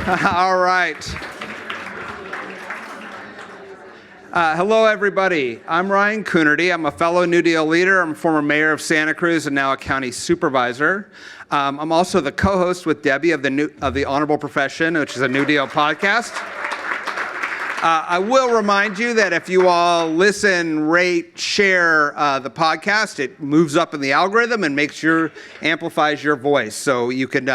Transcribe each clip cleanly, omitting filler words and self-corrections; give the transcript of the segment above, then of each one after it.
All right. Hello, everybody. I'm Ryan Coonerty. I'm a fellow New Deal leader. I'm a former mayor of Santa Cruz and now a county supervisor. I'm also the co-host with Debbie of the Honorable Profession, which is a New Deal podcast. I will remind you that if you all listen, rate, share the podcast, it moves up in the algorithm and amplifies your voice. So you can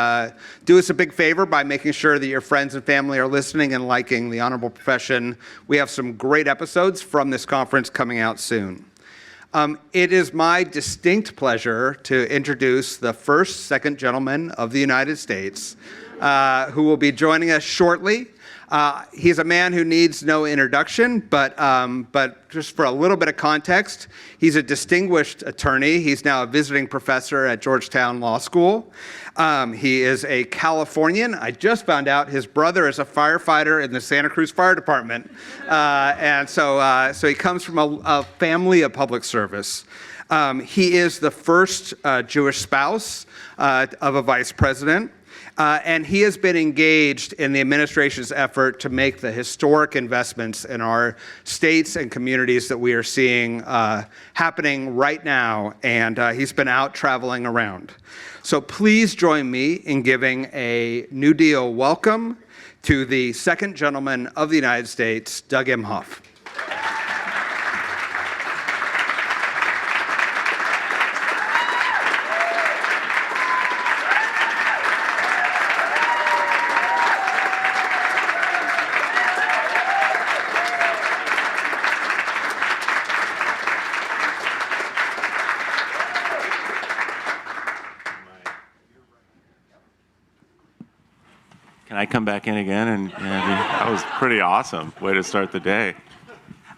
do us a big favor by making sure that your friends and family are listening and liking the Honorable Profession. We have some great episodes from this conference coming out soon. It is my distinct pleasure to introduce the first Second Gentleman of the United States, who will be joining us shortly. He's a man who needs no introduction, but just for a little bit of context, he's a distinguished attorney. He's now a visiting professor at Georgetown Law School. He is a Californian. I just found out his brother is a firefighter in the Santa Cruz Fire Department. And so he comes from a family of public service. He is the first Jewish spouse of a vice president. And he has been engaged in the administration's effort to make the historic investments in our states and communities that we are seeing happening right now. And he's been out traveling around. So please join me in giving a New Deal welcome to the Second Gentleman of the United States, Doug Emhoff. Can I come back in again? And that was pretty awesome. Way to start the day.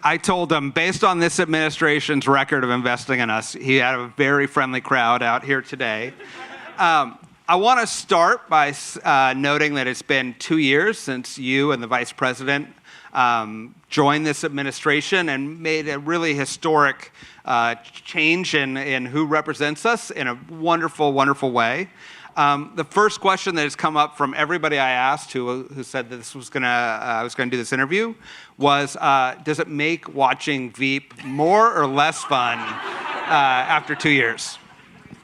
I told him, based on this administration's record of investing in us, he had a very friendly crowd out here today. I want to start by noting that it's been 2 years since you and the vice president joined this administration and made a really historic change in who represents us in a wonderful, wonderful way. The first question that has come up from everybody I asked who said that I was going to do this interview was, does it make watching VEEP more or less fun after 2 years?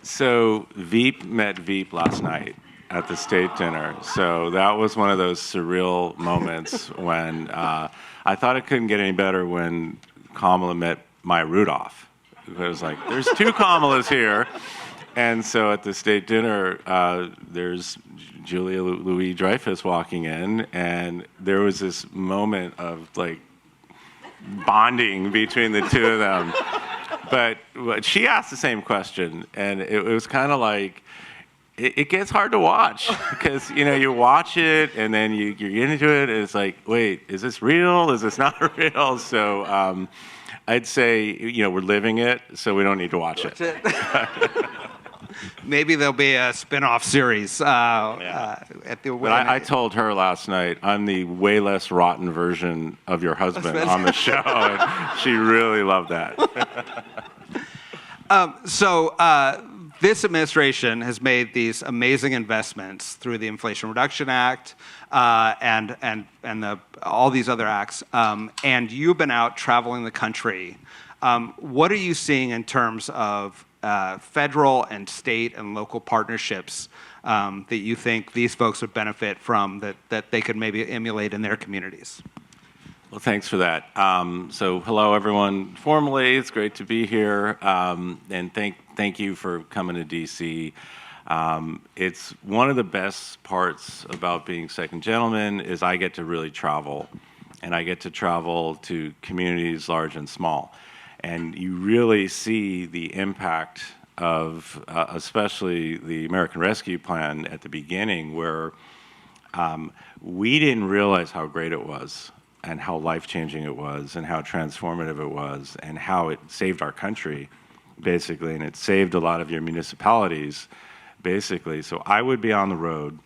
So VEEP met VEEP last night at the state dinner. So that was one of those surreal moments when I thought it couldn't get any better when Kamala met Maya Rudolph. It was like, there's two Kamalas here. And so at the state dinner, there's Julia Louis-Dreyfus walking in, and there was this moment of like bonding between the two of them. But she asked the same question, and it was kind of like, it gets hard to watch because, you watch it and then you get into it, and it's like, wait, is this real? Is this not real? So I'd say, we're living it, so we don't need to watch it. Maybe there'll be a spin-off series. At the but I told her last night, I'm the way less rotten version of your husband on the show. And she really loved that. This administration has made these amazing investments through the Inflation Reduction Act and all these other acts. And you've been out traveling the country. What are you seeing in terms of federal and state and local partnerships that you think these folks would benefit from that they could maybe emulate in their communities? Well, thanks for that. So hello, everyone. Formally, it's great to be here. And thank you for coming to D.C. It's one of the best parts about being Second Gentleman is I get to really travel. And I get to travel to communities large and small. And you really see the impact of especially the American Rescue Plan at the beginning, where we didn't realize how great it was and how life-changing it was and how transformative it was and how it saved our country, basically, and it saved a lot of your municipalities, basically. So I would be on the road,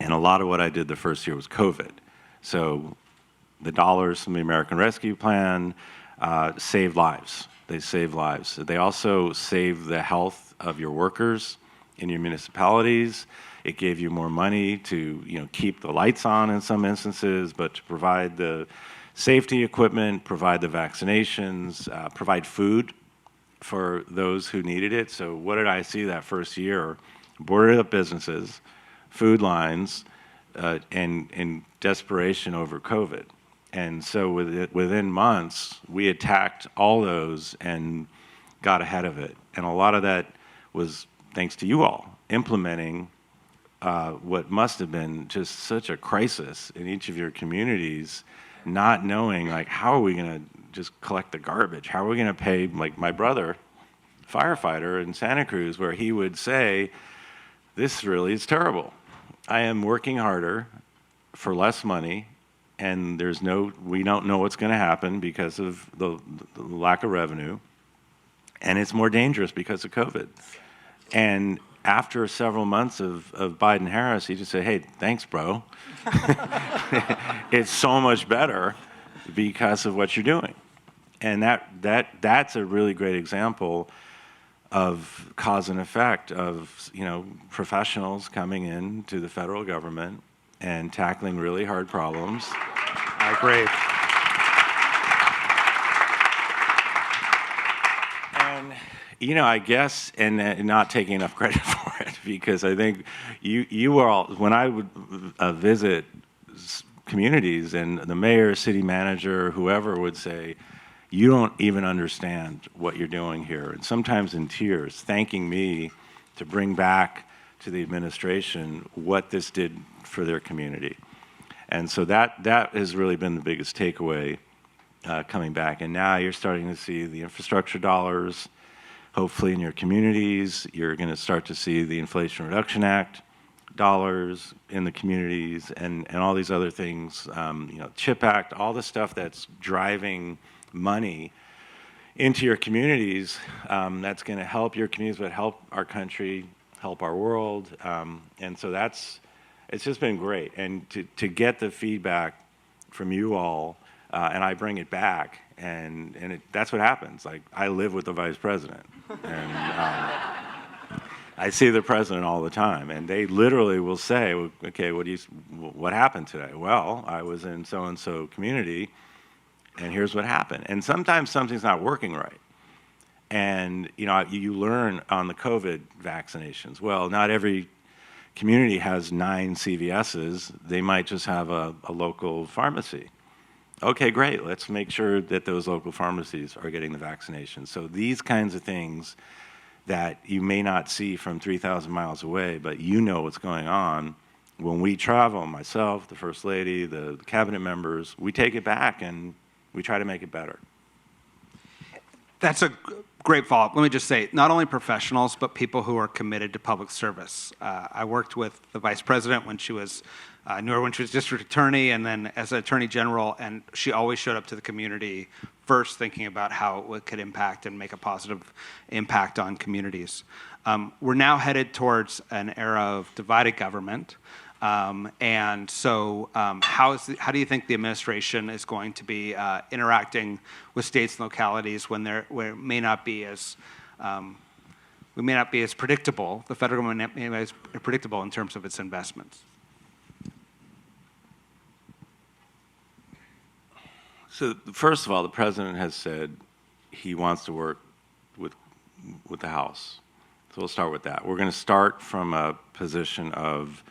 and a lot of what I did the first year was COVID. So the dollars from the American Rescue Plan saved lives. They save lives. They also save the health of your workers in your municipalities. It gave you more money to, keep the lights on in some instances, but to provide the safety equipment, provide the vaccinations, provide food for those who needed it. So what did I see that first year? Boarded up businesses, food lines, and desperation over COVID. And so within months, we attacked all those and got ahead of it. And a lot of that was thanks to you all implementing what must have been just such a crisis in each of your communities, not knowing, like, how are we going to just collect the garbage? How are we going to pay, like, my brother, firefighter in Santa Cruz, where he would say, this really is terrible. I am working harder for less money, and we don't know what's going to happen because of the lack of revenue, and it's more dangerous because of COVID. And after several months of Biden-Harris, he just said, hey, thanks, bro. It's so much better because of what you're doing. And that's a really great example of cause and effect of, professionals coming into the federal government and tackling really hard problems. I agree. I guess, and not taking enough credit for it, because I think you were all, when I would visit communities and the mayor, city manager, whoever would say, you don't even understand what you're doing here, and sometimes in tears, thanking me to bring back to the administration what this did for their community. And so that has really been the biggest takeaway coming back. And now you're starting to see the infrastructure dollars, hopefully in your communities. You're going to start to see the Inflation Reduction Act dollars in the communities and all these other things, CHIP Act, all the stuff that's driving money into your communities, that's going to help your communities, but help our country, help our world. And so it's just been great. And to get the feedback from you all, and I bring it back, and that's what happens. Like, I live with the vice president, and I see the president all the time, and they literally will say, okay, what happened today? Well, I was in so-and-so community, and here's what happened. And sometimes something's not working right. And, you learn on the COVID vaccinations. Well, not every community has 9 CVSs. They might just have a local pharmacy. Okay, great. Let's make sure that those local pharmacies are getting the vaccination. So these kinds of things that you may not see from 3,000 miles away, but you know what's going on. When we travel, myself, the First Lady, the cabinet members, we take it back and we try to make it better. That's a great follow-up. Let me just say, not only professionals, but people who are committed to public service. I worked with the vice president when she was, knew her when she was district attorney, and then as an attorney general, and she always showed up to the community first thinking about how it could impact and make a positive impact on communities. We're now headed towards an era of divided government. And so how do you think the administration is going to be interacting with states and localities when it may not be as predictable, the federal government may not be as predictable in terms of its investments? So first of all, the president has said he wants to work with the House. So we'll start with that. We're going to start from a position of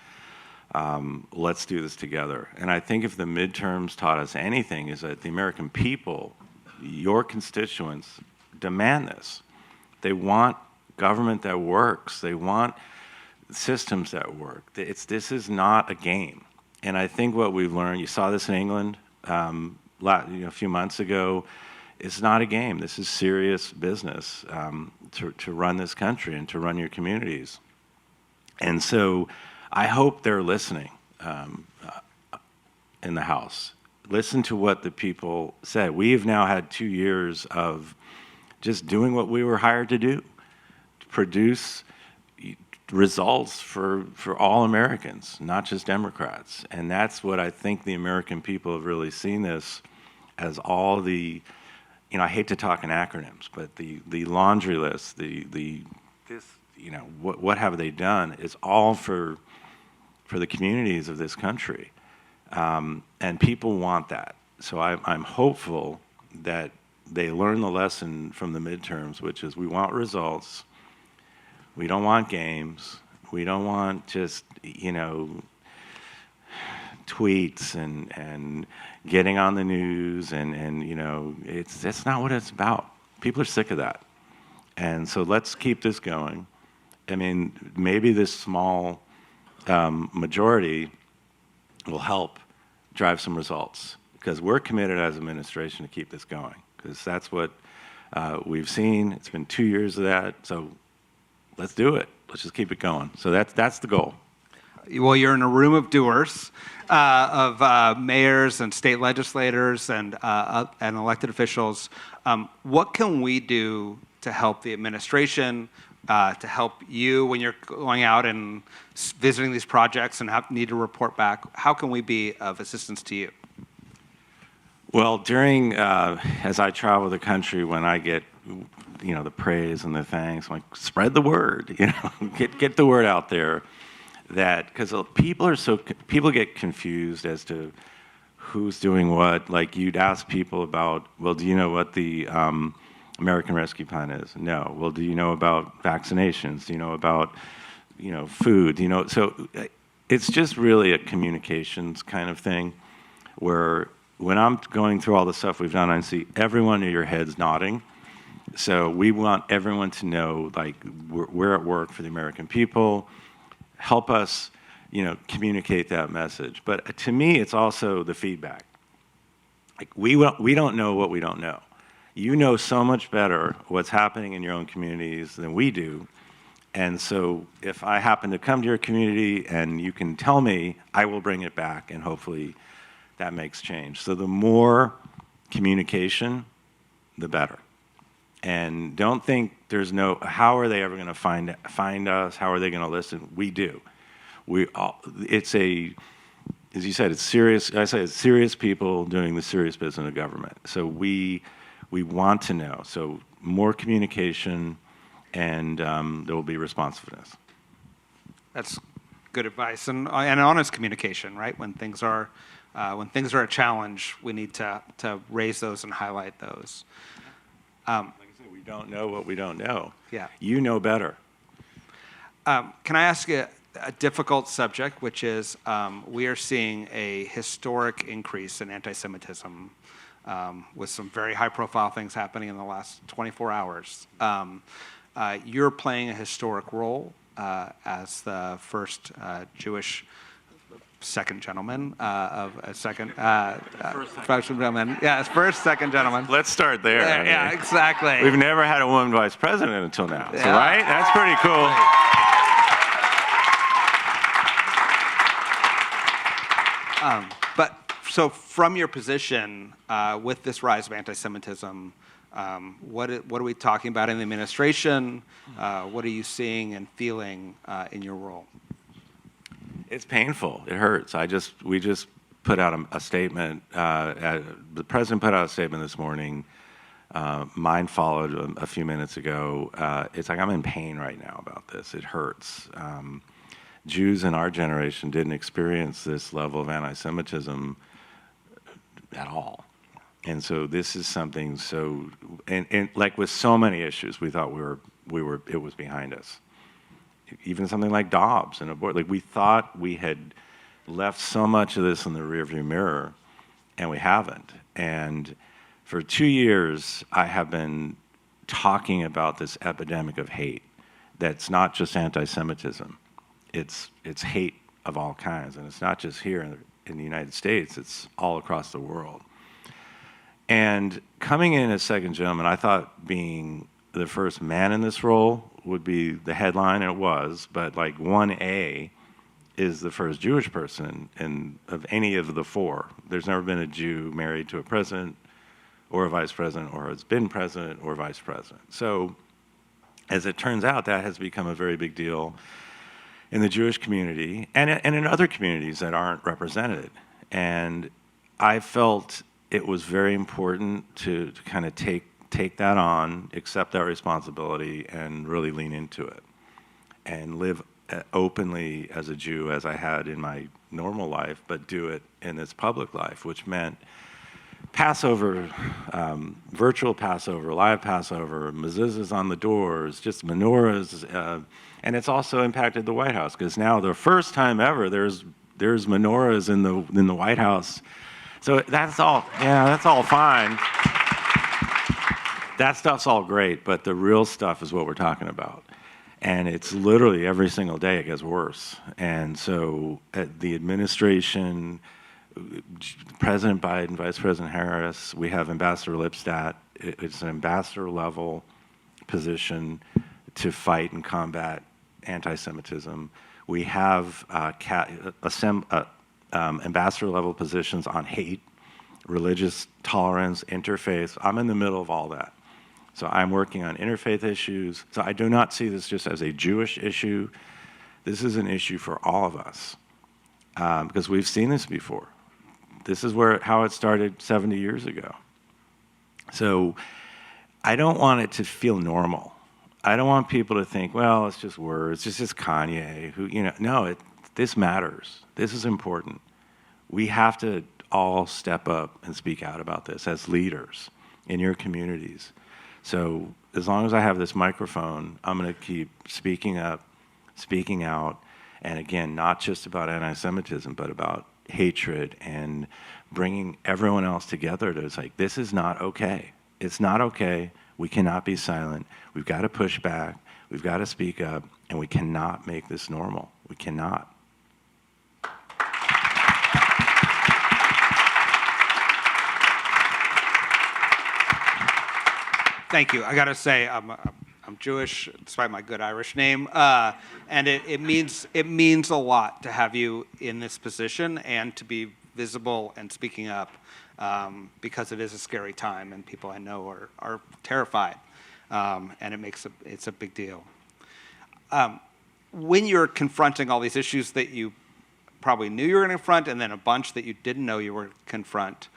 let's do this together. And I think if the midterms taught us anything, is that the American people, your constituents, demand this. They want government that works. They want systems that work. This is not a game. And I think what we've learned, you saw this in England a few months ago, it's not a game. This is serious business to run this country and to run your communities. And so I hope they're listening in the House. Listen to what the people said. We have now had 2 years of just doing what we were hired to do, to produce results for all Americans, not just Democrats. And that's what I think the American people have really seen this as all the, I hate to talk in acronyms, but the laundry list, what have they done? It's all for the communities of this country. And people want that. So I'm hopeful that they learn the lesson from the midterms, which is we want results. We don't want games. We don't want just, tweets and getting on the news and that's not what it's about. People are sick of that. And so let's keep this going. I mean, maybe this small majority will help drive some results, because we're committed as administration to keep this going, because that's what we've seen. It's been 2 years of that, so let's do it. Let's just keep it going. So that's the goal. Well, you're in a room of doers, of mayors and state legislators and elected officials. What can we do to help the administration, to help you when you're going out and visiting these projects and need to report back? How can we be of assistance to you? Well, during as I travel the country, when I get the praise and the thanks, I'm like, spread the word. Get the word out there. That because people get confused as to who's doing what. Like, you'd ask people about, well, do you know what the American Rescue Plan is? No. Well, do you know about vaccinations? Do you know about food? So it's just really a communications kind of thing, where when I'm going through all the stuff we've done, I see everyone in your heads nodding. So we want everyone to know, like, we're at work for the American people. Help us, communicate that message. But to me, it's also the feedback. Like, we don't know what we don't know. You know so much better what's happening in your own communities than we do. And so if I happen to come to your community and you can tell me, I will bring it back, and hopefully that makes change. So the more communication, the better. And don't think how are they ever going to find us? How are they going to listen? We do. As you said, it's serious. I say it's serious people doing the serious business of government. So we want to know. So more communication, and there will be responsiveness. That's good advice, and honest communication, right? When things are a challenge, we need to raise those and highlight those. We don't know what we don't know. Yeah. You know better. Can I ask you a difficult subject, which is we are seeing a historic increase in anti-Semitism with some very high-profile things happening in the last 24 hours. You're playing a historic role as the first Jewish second gentleman of a second gentleman. Yeah, first second gentleman. Let's start there. Yeah, exactly. We've never had a woman vice president until now, so, Yeah. right? That's pretty cool. But so from your position with this rise of anti-Semitism, what are we talking about in the administration? What are you seeing and feeling in your role? It's painful. It hurts. We just put out a statement. The president put out a statement this morning. Mine followed a few minutes ago. It's like, I'm in pain right now about this. It hurts. Jews in our generation didn't experience this level of anti-Semitism at all. And so this is something and like with so many issues, we thought it was behind us. Even something like Dobbs and abortion, like we thought we had left so much of this in the rearview mirror, and we haven't. And for 2 years, I have been talking about this epidemic of hate. That's not just anti-Semitism; it's hate of all kinds, and it's not just here in the United States; it's all across the world. And coming in as second gentleman, I thought being the first man in this role would be the headline, and it was, but like 1A is the first Jewish person of any of the four. There's never been a Jew married to a president or a vice president, or has been president or vice president. So as it turns out, that has become a very big deal in the Jewish community and in other communities that aren't represented. And I felt it was very important to kind of take that on, accept that responsibility, and really lean into it. and live openly as a Jew as I had in my normal life, but do it in this public life, which meant Passover, virtual Passover, live Passover, mezuzahs on the doors, just menorahs, and it's also impacted the White House because now the first time ever there's menorahs in the White House. So that's all fine. That stuff's all great, but the real stuff is what we're talking about. And it's literally every single day it gets worse. And so the administration, President Biden, Vice President Harris, we have Ambassador Lipstadt. It's an ambassador level position to fight and combat anti-Semitism. We have ambassador level positions on hate, religious tolerance, interfaith. I'm in the middle of all that. So I'm working on interfaith issues. So I do not see this just as a Jewish issue. This is an issue for all of us because we've seen this before. This is how it started 70 years ago. So I don't want it to feel normal. I don't want people to think, well, it's just words. It's just Kanye. No, this matters. This is important. We have to all step up and speak out about this as leaders in your communities. So as long as I have this microphone, I'm going to keep speaking up, speaking out, and again, not just about anti-Semitism, but about hatred and bringing everyone else together to, it's like, this is not okay. It's not okay. We cannot be silent. We've got to push back. We've got to speak up, and we cannot make this normal. We cannot. Thank you. I got to say, I'm Jewish, despite my good Irish name, and it means a lot to have you in this position and to be visible and speaking up because it is a scary time and people I know are terrified, and it's a big deal. When you're confronting all these issues that you probably knew you were going to confront and then a bunch that you didn't know you were going to confront,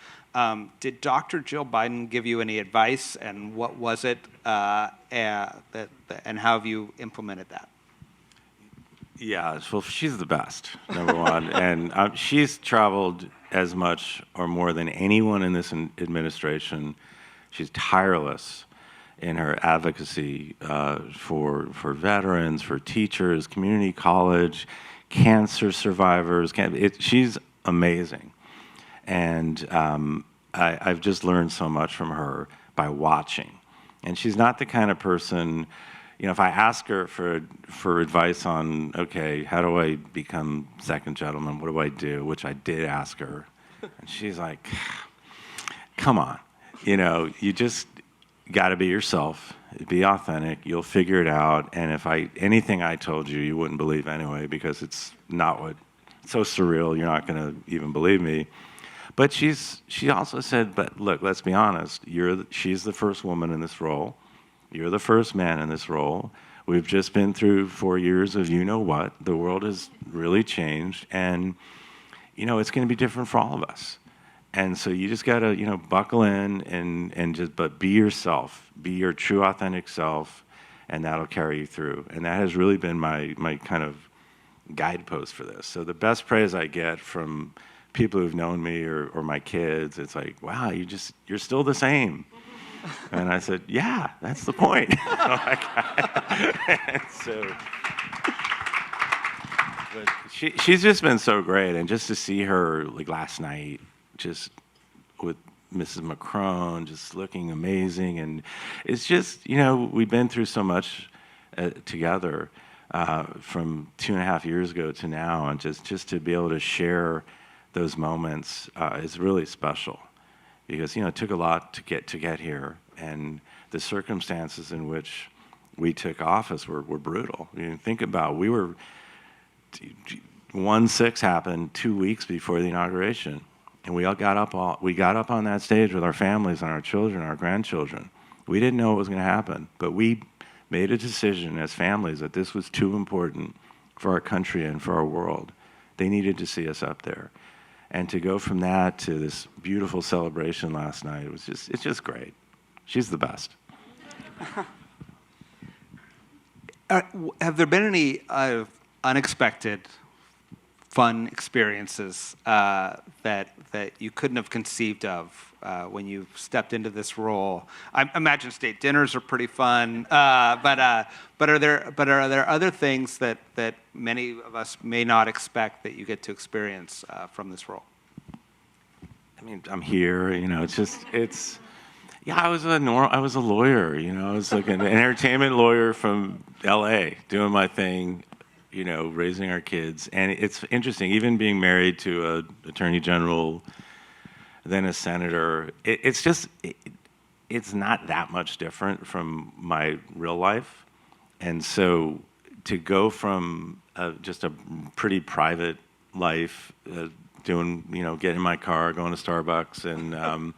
did Dr. Jill Biden give you any advice, and what was it, and how have you implemented that? Yeah, well, she's the best, number one. And she's traveled as much or more than anyone in this administration. She's tireless in her advocacy for veterans, for teachers, community college, cancer survivors. She's amazing. And I've just learned so much from her by watching. And she's not the kind of person, if I ask her for advice on, okay, how do I become second gentleman? What do I do? Which I did ask her. And she's like, come on. You just got to be yourself, be authentic. You'll figure it out. And if anything I told you, you wouldn't believe anyway, because it's not it's so surreal, you're not going to even believe me. But she also said, but look, let's be honest. She's the first woman in this role. You're the first man in this role. We've just been through 4 years of what. The world has really changed, and it's going to be different for all of us. And so you just got to buckle in but be yourself, be your true authentic self, and that'll carry you through. And that has really been my kind of guidepost for this. So the best praise I get from people who've known me or my kids, it's like, wow, you're still the same. And I said, yeah, that's the point. But she's just been so great. And just to see her like last night, just with Mrs. Macron, just looking amazing. And it's just, we've been through so much together from 2.5 years ago to now. And just to be able to share those moments is really special, because it took a lot to get here, and the circumstances in which we took office were brutal. Think about, 1/6 happened 2 weeks before the inauguration, and we got up on that stage with our families and our children, our grandchildren. We didn't know what was going to happen, but we made a decision as families that this was too important for our country and for our world. They needed to see us up there. And to go from that to this beautiful celebration last night, it's just great. She's the best. Have there been any unexpected, fun experiences that you couldn't have conceived of when you stepped into this role? I imagine state dinners are pretty fun, but are there other things that many of us may not expect that you get to experience from this role? I mean, I'm here. Yeah, I was a lawyer. I was like an entertainment lawyer from L.A. doing my thing. Raising our kids. And it's interesting, even being married to an attorney general, then a senator, it's not that much different from my real life. And so to go from just a pretty private life, getting in my car, going to Starbucks, and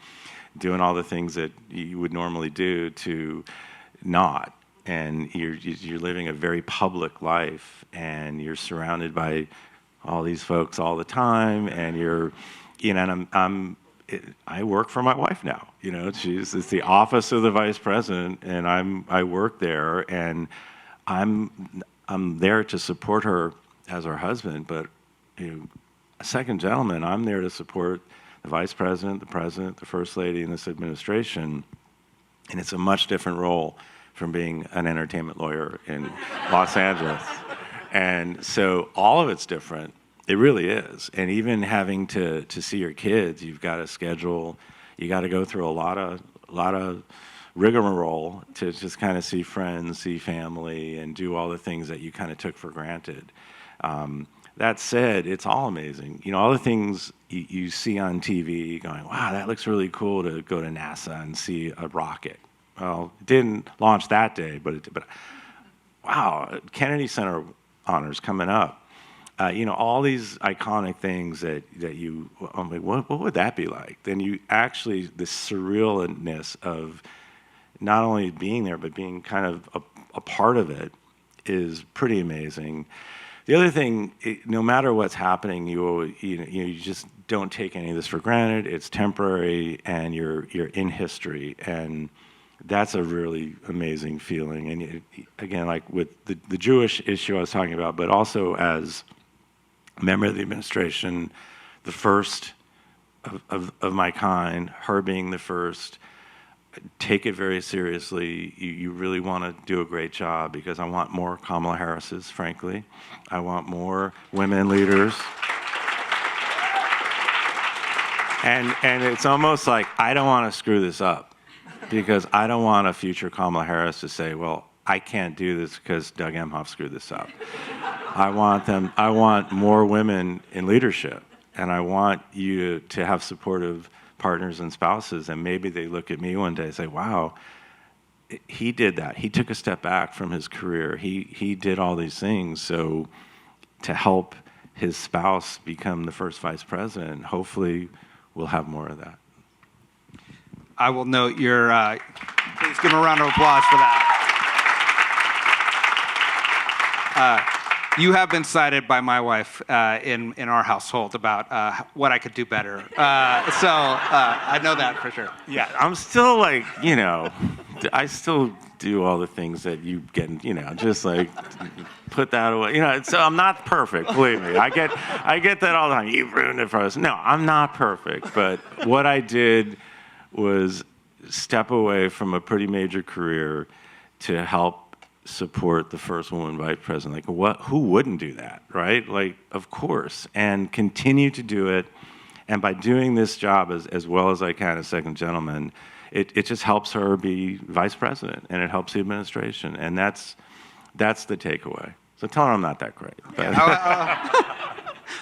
doing all the things that you would normally do, to not. And you're living a very public life, and you're surrounded by all these folks all the time, and and I work for my wife now. It's the office of the vice president, and I work there, and I'm there to support her as her husband, but a second gentleman, I'm there to support the vice president, the first lady in this administration, and it's a much different role from being an entertainment lawyer in Los Angeles. And so all of it's different. It really is. And even having to see your kids, you've got to schedule, you got to go through a lot of rigmarole to just kind of see friends, see family, and do all the things that you kind of took for granted. That said, it's all amazing. All the things you see on TV going, wow, that looks really cool, to go to NASA and see a rocket. Well, it didn't launch that day, but wow, Kennedy Center honors coming up. All these iconic things that I'm like, what would that be like? Then the surrealness of not only being there, but being kind of a part of it is pretty amazing. The other thing, no matter what's happening, you just don't take any of this for granted. It's temporary, and you're in history, and that's a really amazing feeling. And again, like with the Jewish issue I was talking about, but also as a member of the administration, the first of my kind, her being the first, take it very seriously. You really want to do a great job, because I want more Kamala Harris's, frankly. I want more women leaders. And it's almost like I don't want to screw this up, because I don't want a future Kamala Harris to say, well, I can't do this because Doug Emhoff screwed this up. I want more women in leadership, and I want you to have supportive partners and spouses, and maybe they look at me one day and say, wow, he did that. He took a step back from his career. He did all these things. So to help his spouse become the first vice president, hopefully we'll have more of that. I will note your, please give him a round of applause for that. You have been cited by my wife in our household about what I could do better. So I know that for sure. Yeah, I'm still like, I still do all the things that you get, just like put that away. So I'm not perfect, believe me. I get that all the time. You've ruined it for us. No, I'm not perfect. But what I did was step away from a pretty major career to help support the first woman vice president. Like, who wouldn't do that, right? Like, of course, and continue to do it. And by doing this job as well as I can as second gentleman, it just helps her be vice president, and it helps the administration, and that's the takeaway. So tell her I'm not that great. But.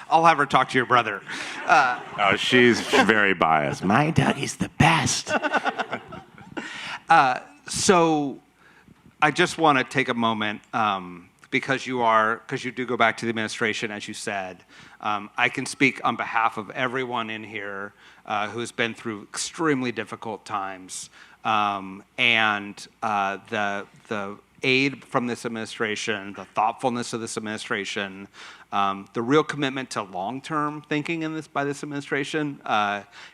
I'll have her talk to your brother. Oh, she's very biased. My Dougie's the best. So I just want to take a moment, because you do go back to the administration, as you said. I can speak on behalf of everyone in here who's been through extremely difficult times, and the aid from this administration, the thoughtfulness of this administration, the real commitment to long-term thinking by this administration,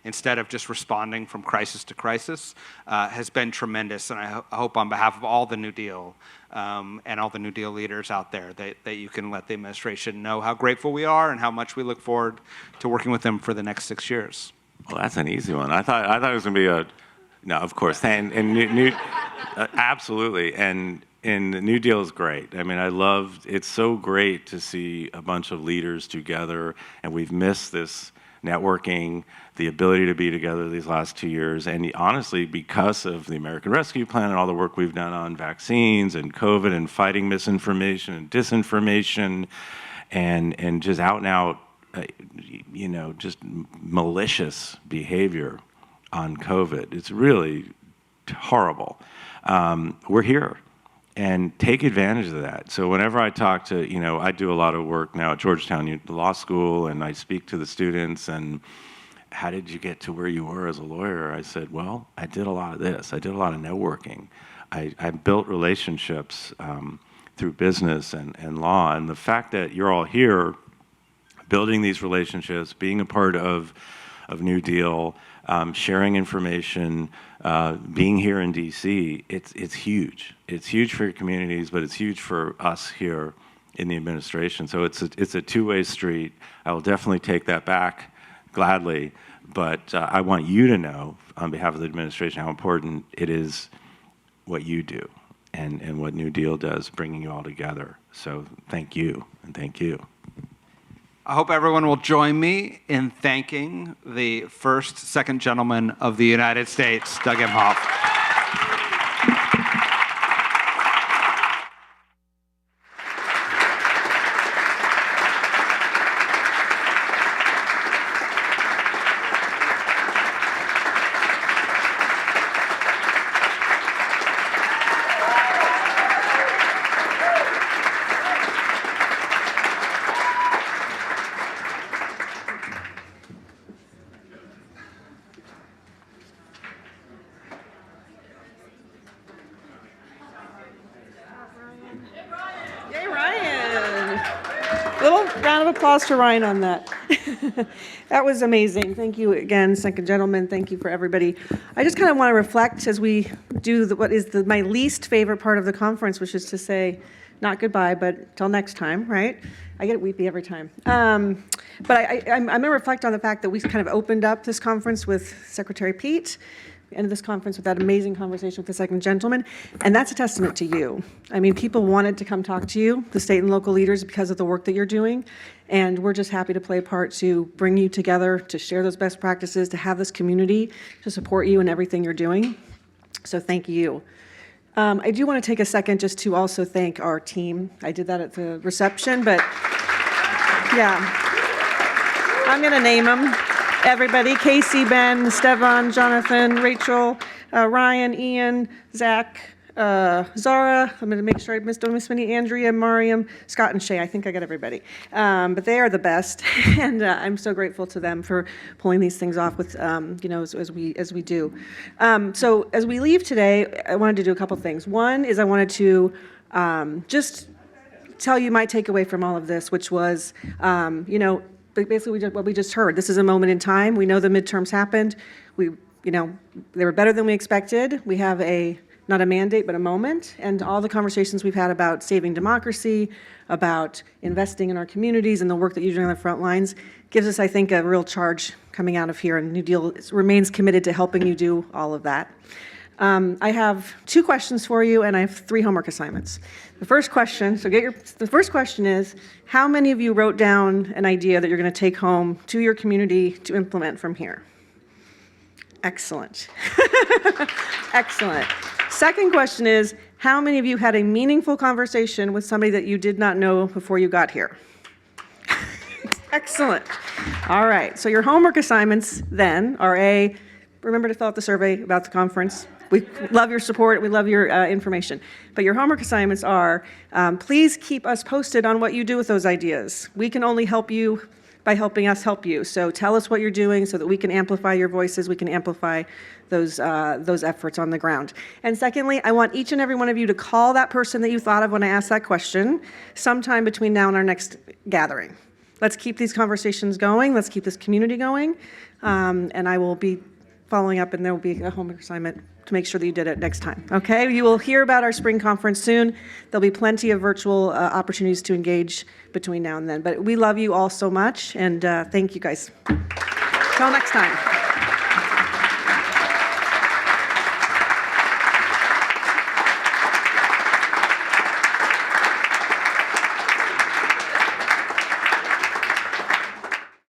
instead of just responding from crisis to crisis, has been tremendous. And I hope on behalf of all the New Deal and all the New Deal leaders out there that you can let the administration know how grateful we are and how much we look forward to working with them for the next 6 years. Well, that's an easy one. I thought it was going to be no, of course, and absolutely, and the New Deal is great. I mean, it's so great to see a bunch of leaders together, and we've missed this networking, the ability to be together these last 2 years, and honestly, because of the American Rescue Plan and all the work we've done on vaccines and COVID and fighting misinformation and disinformation, and just out and out, just malicious behavior on COVID. It's really horrible. We're here, and take advantage of that. So whenever I talk to, I do a lot of work now at Georgetown Law School, and I speak to the students, and how did you get to where you were as a lawyer? I said, well, I did a lot of this. I did a lot of networking. I built relationships through business and law, and the fact that you're all here building these relationships, being a part of New Deal, sharing information, being here in DC, it's huge. It's huge for your communities, but it's huge for us here in the administration. So it's a two-way street. I will definitely take that back gladly, but I want you to know on behalf of the administration how important it is what you do and what New Deal does, bringing you all together. So thank you, and thank you. I hope everyone will join me in thanking the first Second Gentleman of the United States, Doug Emhoff. Applause to Ryan on that. That was amazing. Thank you again, Second Gentleman. Thank you for everybody. I just kind of want to reflect as we do what is my least favorite part of the conference, which is to say, not goodbye, but till next time, right? I get weepy every time. But I'm going to reflect on the fact that we kind of opened up this conference with Secretary Pete. We ended this conference with that amazing conversation with the Second Gentleman, and that's a testament to you. I mean, people wanted to come talk to you, the state and local leaders, because of the work that you're doing, and we're just happy to play a part to bring you together, to share those best practices, to have this community to support you in everything you're doing. So thank you. I do want to take a second just to also thank our team. I did that at the reception, but yeah, I'm going to name them. Everybody, Casey, Ben, Stevan, Jonathan, Rachel, Ryan, Ian, Zach, Zara. I'm going to make sure I don't miss any. Andrea, Mariam, Scott, and Shay. I think I got everybody. But they are the best, and I'm so grateful to them for pulling these things off with, as we do. So as we leave today, I wanted to do a couple things. One is I wanted to just tell you my takeaway from all of this, which was, basically what we just heard. This is a moment in time. We know the midterms happened. They were better than we expected. We have not a mandate, but a moment. And all the conversations we've had about saving democracy, about investing in our communities and the work that you're doing on the front lines gives us, I think, a real charge coming out of here. And New Deal remains committed to helping you do all of that. I have 2 questions for you, and I have 3 homework assignments. The first question, the first question is, how many of you wrote down an idea that you're going to take home to your community to implement from here? Excellent. Excellent. Second question is, how many of you had a meaningful conversation with somebody that you did not know before you got here? Excellent. All right, so your homework assignments then are remember to fill out the survey about the conference. We love your support. We love your information. But your homework assignments are, please keep us posted on what you do with those ideas. We can only help you by helping us help you. So tell us what you're doing so that we can amplify your voices, we can amplify those efforts on the ground. And secondly, I want each and every one of you to call that person that you thought of when I asked that question sometime between now and our next gathering. Let's keep these conversations going. Let's keep this community going. And I will be following up, and there will be a homework assignment to make sure that you did it next time. Okay? You will hear about our spring conference soon. There'll be plenty of virtual opportunities to engage between now and then. But we love you all so much, and thank you guys. Till next time.